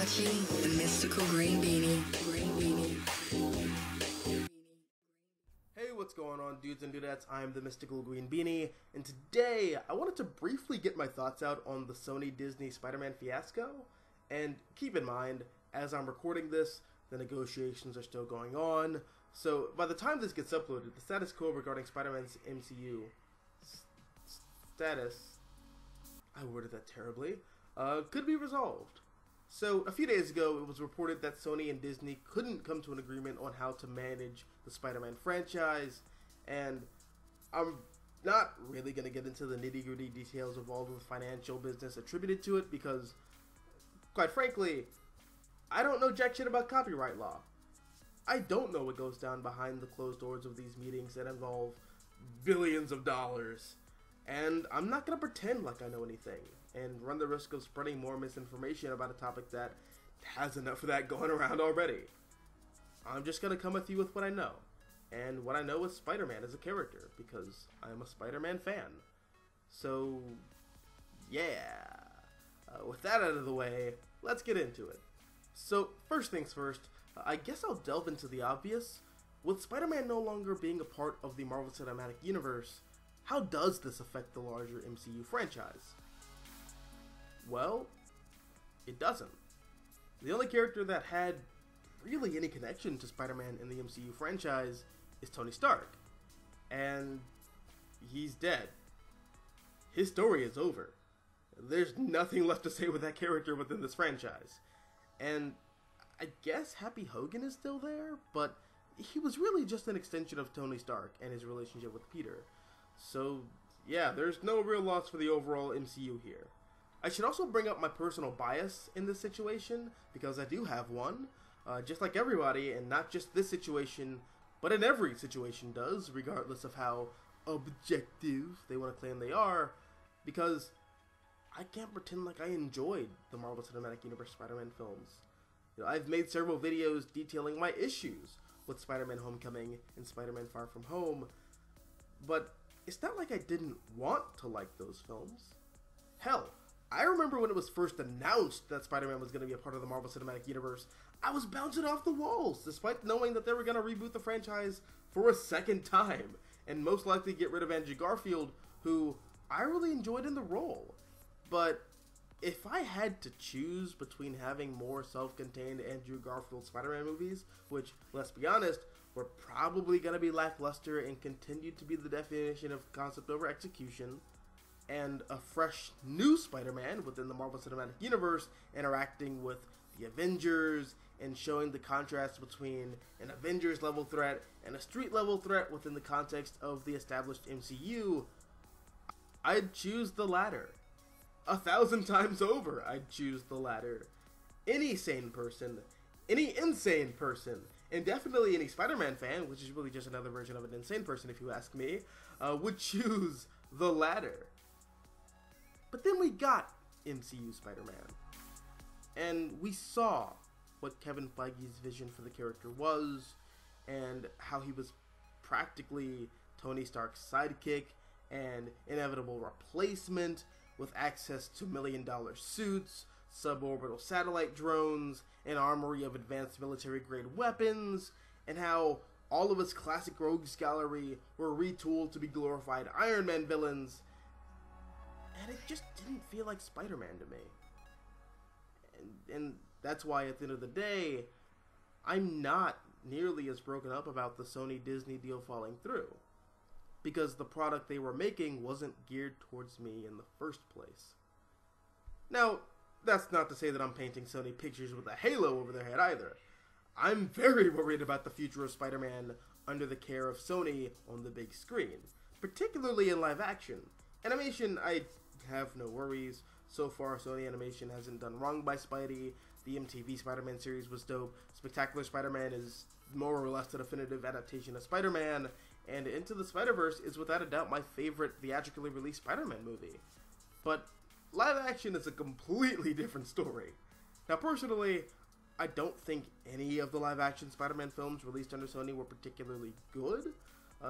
watching the Mystical Green Beanie. Hey, what's going on, dudes and dudettes? I'm the Mystical Green Beanie, and today I wanted to briefly get my thoughts out on the Sony-Disney Spider-Man fiasco. And keep in mind, as I'm recording this, the negotiations are still going on, so by the time this gets uploaded, the status quo regarding Spider-Man's MCU status, I worded that terribly, could be resolved. So, a few days ago, it was reported that Sony and Disney couldn't come to an agreement on how to manage the Spider-Man franchise, and I'm not really going to get into the nitty-gritty details of all of the financial business attributed to it, because, quite frankly, I don't know jack shit about copyright law. I don't know what goes down behind the closed doors of these meetings that involve billions of dollars, and I'm not going to pretend like I know anything and run the risk of spreading more misinformation about a topic that has enough of that going around already. I'm just going to come with you with what I know, and what I know is Spider-Man as a character, because I'm a Spider-Man fan. So, yeah. With that out of the way, let's get into it. So, first things first, I guess I'll delve into the obvious. With Spider-Man no longer being a part of the Marvel Cinematic Universe, how does this affect the larger MCU franchise? Well, it doesn't. The only character that had really any connection to Spider-Man in the MCU franchise is Tony Stark. And he's dead. His story is over. There's nothing left to say with that character within this franchise. And I guess Happy Hogan is still there, but he was really just an extension of Tony Stark and his relationship with Peter. So, yeah, there's no real loss for the overall MCU here. I should also bring up my personal bias in this situation, because I do have one, just like everybody, and not just this situation, but in every situation does, regardless of how objective they want to claim they are, because I can't pretend like I enjoyed the Marvel Cinematic Universe Spider-Man films. You know, I've made several videos detailing my issues with Spider-Man Homecoming and Spider-Man Far From Home, but it's not like I didn't want to like those films. Hell, I remember when it was first announced that Spider-Man was going to be a part of the Marvel Cinematic Universe, I was bouncing off the walls, despite knowing that they were going to reboot the franchise for a second time, and most likely get rid of Andrew Garfield, who I really enjoyed in the role. But if I had to choose between having more self-contained Andrew Garfield Spider-Man movies, which, let's be honest, were probably going to be lackluster and continued to be the definition of concept over execution, and a fresh new Spider-Man within the Marvel Cinematic Universe interacting with the Avengers and showing the contrast between an Avengers level threat and a street level threat within the context of the established MCU, I'd choose the latter. 1,000 times over, I'd choose the latter. Any sane person, any insane person, and definitely any Spider-Man fan, which is really just another version of an insane person if you ask me, would choose the latter. But then we got MCU Spider-Man, and we saw what Kevin Feige's vision for the character was, and how he was practically Tony Stark's sidekick and inevitable replacement with access to million-dollar suits, suborbital satellite drones, an armory of advanced military-grade weapons, and how all of his classic rogues gallery were retooled to be glorified Iron Man villains. And it just didn't feel like Spider-Man to me. And that's why at the end of the day, I'm not nearly as broken up about the Sony-Disney deal falling through. Because the product they were making wasn't geared towards me in the first place. Now, that's not to say that I'm painting Sony pictures with a halo over their head either. I'm very worried about the future of Spider-Man under the care of Sony on the big screen, particularly in live action. Animation, I have no worries. So far, Sony Animation hasn't done wrong by Spidey. The MTV Spider-Man series was dope. Spectacular Spider-Man is more or less a definitive adaptation of Spider-Man. And Into the Spider-Verse is without a doubt my favorite theatrically released Spider-Man movie. But live action is a completely different story. Now, personally, I don't think any of the live action Spider-Man films released under Sony were particularly good.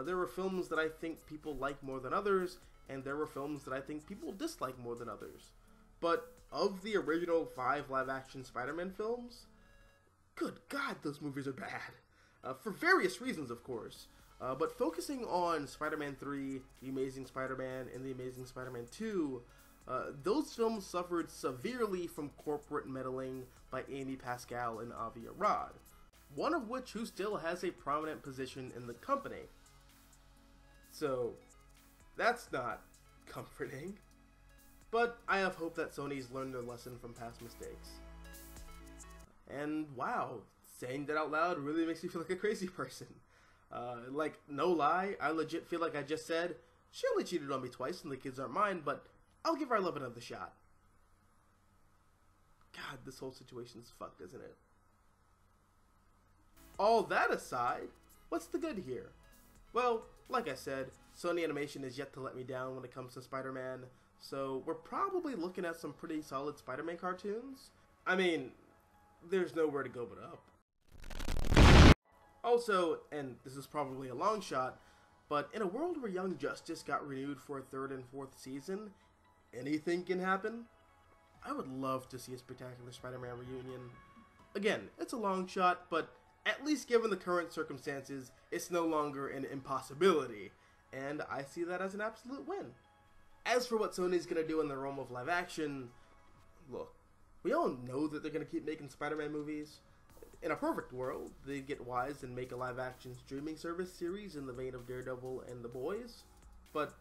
There were films that I think people like more than others, and there were films that I think people dislike more than others. But of the original 5 live-action Spider-Man films, good God, those movies are bad. For various reasons, of course. But focusing on Spider-Man 3, The Amazing Spider-Man, and The Amazing Spider-Man 2, those films suffered severely from corporate meddling by Amy Pascal and Avi Arad, one of which who still has a prominent position in the company. So, that's not comforting. But I have hope that Sony's learned their lesson from past mistakes. And wow, saying that out loud really makes me feel like a crazy person. Like, no lie, I legit feel like I just said, she only cheated on me twice and the kids aren't mine, but I'll give our love another shot. God, this whole situation's fucked, isn't it? All that aside, what's the good here? Well, like I said, Sony Animation is yet to let me down when it comes to Spider-Man, so we're probably looking at some pretty solid Spider-Man cartoons. I mean, there's nowhere to go but up. Also, and this is probably a long shot, but in a world where Young Justice got renewed for a 3rd and 4th season, anything can happen. I would love to see a Spectacular Spider-Man reunion. Again, it's a long shot, but at least given the current circumstances, it's no longer an impossibility, and I see that as an absolute win. As for what Sony's gonna do in the realm of live action, look, we all know that they're gonna keep making Spider-Man movies. In a perfect world, they'd get wise and make a live-action streaming service series in the vein of Daredevil and The Boys, but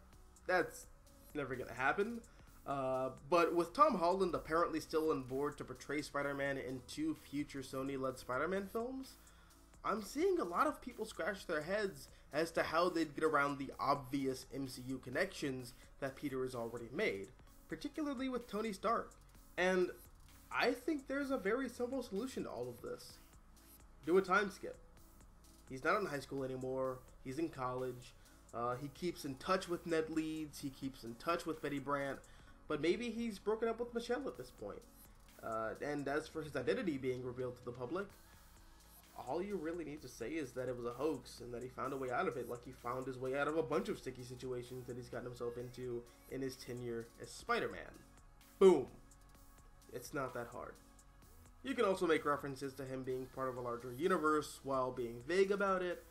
that's never gonna happen. But with Tom Holland apparently still on board to portray Spider-Man in 2 future Sony-led Spider-Man films, I'm seeing a lot of people scratch their heads as to how they'd get around the obvious MCU connections that Peter has already made, particularly with Tony Stark. And I think there's a very simple solution to all of this. Do a time skip. He's not in high school anymore, he's in college, he keeps in touch with Ned Leeds, he keeps in touch with Betty Brant, but maybe he's broken up with Michelle at this point. And as for his identity being revealed to the public, all you really need to say is that it was a hoax and that he found a way out of it, like he found his way out of a bunch of sticky situations that he's gotten himself into in his tenure as Spider-Man. Boom. It's not that hard. You can also make references to him being part of a larger universe while being vague about it.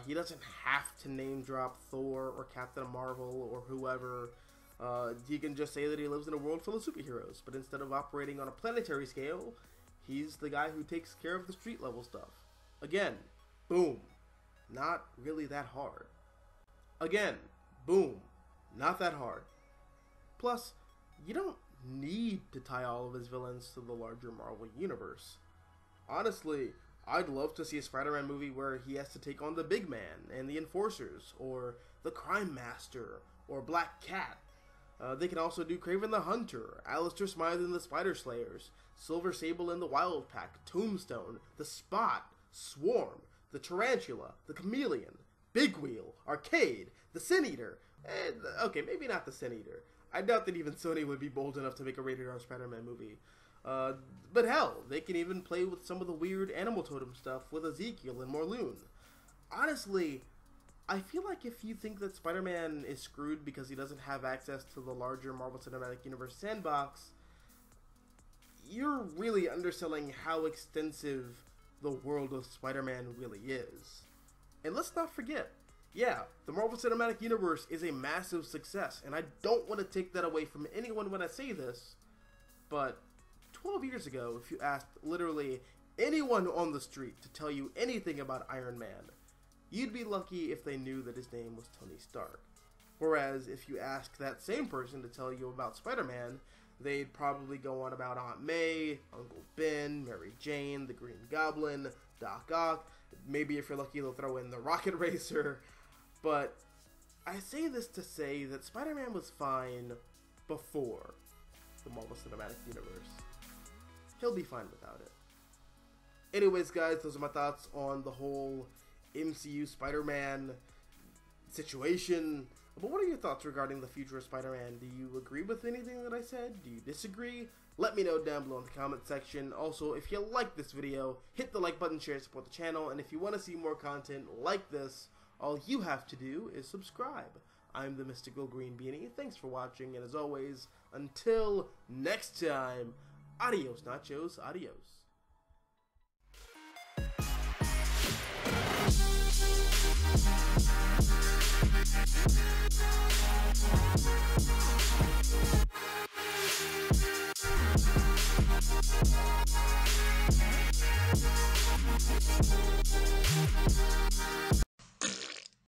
He doesn't have to name drop Thor or Captain Marvel or whoever. He can just say that he lives in a world full of superheroes, but instead of operating on a planetary scale, he's the guy who takes care of the street level stuff. Again, boom, not really that hard. Again, boom, not that hard. Plus, you don't need to tie all of his villains to the larger Marvel universe. Honestly, I'd love to see a Spider-Man movie where he has to take on the Big Man and the Enforcers, or the Crime Master, or Black Cat. They can also do Kraven the Hunter, Alistair Smythe and the Spider Slayers, Silver Sable and the Wild Pack, Tombstone, the Spot, Swarm, the Tarantula, the Chameleon, Big Wheel, Arcade, the Sin Eater, and, okay, maybe not the Sin Eater. I doubt that even Sony would be bold enough to make a rated R Spider-Man movie. But hell, they can even play with some of the weird Animal Totem stuff with Ezekiel and Morlun. Honestly, I feel like if you think that Spider-Man is screwed because he doesn't have access to the larger Marvel Cinematic Universe sandbox, you're really underselling how extensive the world of Spider-Man really is. And let's not forget, yeah, the Marvel Cinematic Universe is a massive success, and I don't want to take that away from anyone when I say this, but 12 years ago, if you asked literally anyone on the street to tell you anything about Iron Man, you'd be lucky if they knew that his name was Tony Stark. Whereas if you ask that same person to tell you about Spider-Man, they'd probably go on about Aunt May, Uncle Ben, Mary Jane, the Green Goblin, Doc Ock. Maybe if you're lucky, they'll throw in the Rocket Racer. But I say this to say that Spider-Man was fine before the Marvel Cinematic Universe. He'll be fine without it. Anyways, guys, those are my thoughts on the whole MCU Spider-Man situation. But what are your thoughts regarding the future of Spider-Man? Do you agree with anything that I said? Do you disagree? Let me know down below in the comment section. Also, if you like this video, hit the like button, share, support the channel, and if you want to see more content like this, all you have to do is subscribe. I'm the Mystical Green Beanie. Thanks for watching, and as always, Until next time, adios nachos, adios.